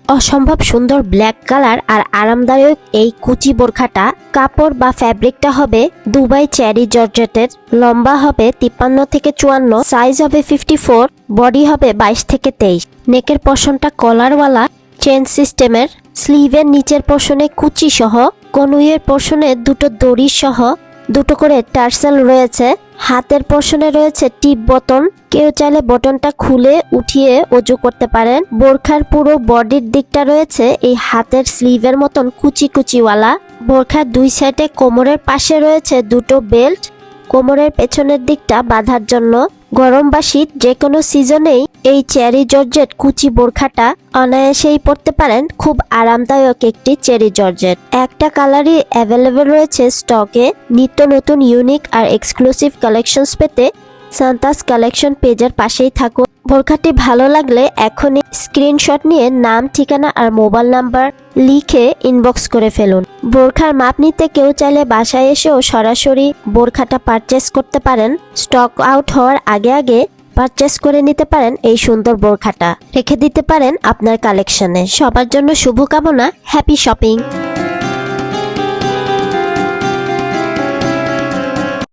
অসম্ভব সুন্দর black colour আর আরামদায়ক এই কুচি বোরখাটা। কাপড় বা ফ্যাব্রিকটা হবে দুবাই চেরি জর্জেটের, লম্বা হবে 53 থেকে 54, সাইজ হবে 54, বডি হবে 22 থেকে 23। নেকের পোর্শনটা কলারওয়ালা চেন সিস্টেমের, স্লিভের নিচের পোর্শনে কুচি সহ, কনুইয়ের পোর্শনে দুটো দড়ি সহ দুটো করে টার্সেল রয়েছে। হাতের পোর্শনে রয়েছে টিপ বটন, কেউ চাইলে বটনটা খুলে উঠিয়ে অজু করতে পারেন। বোরখার পুরো বডির দিকটা রয়েছে এই হাতের স্লিভের মতন কুচি কুচিওয়ালা। বোরখার দুই সাইডে কোমরের পাশে রয়েছে দুটো বেল্ট, কোমরের পেছনের দিকটা বাঁধার জন্য। গরম বা শীত যে কোনো সিজনেই এই চেরি জর্জেট কুচি বোরখাটা অনায়াসেই পরতে পারেন। খুব আরামদায়ক একটি চেরি জর্জেট। একটা কালারই অ্যাভেলেবেল রয়েছে স্টকে। নিত্য নতুন ইউনিক আর এক্সক্লুসিভ কালেকশনস পেতে সান্তাস কালেকশন পেজের পাশেই থাকুন। বোরখাটি ভালো লাগলে এখনই স্ক্রিনশট নিয়ে নাম, ঠিকানা আর মোবাইল নাম্বার লিখে ইনবক্স করে ফেলুন। বোরখার মাপ নিতে কেউ চাইলে বাসায় এসেও সরাসরি বোরখাটা পারচেস করতে পারেন। স্টক আউট হওয়ার আগে আগে পারচেস করে নিতে পারেন এই সুন্দর বোরখাটা, রেখে দিতে পারেন আপনার কালেকশনে। সবার জন্য শুভকামনা, হ্যাপি শপিং।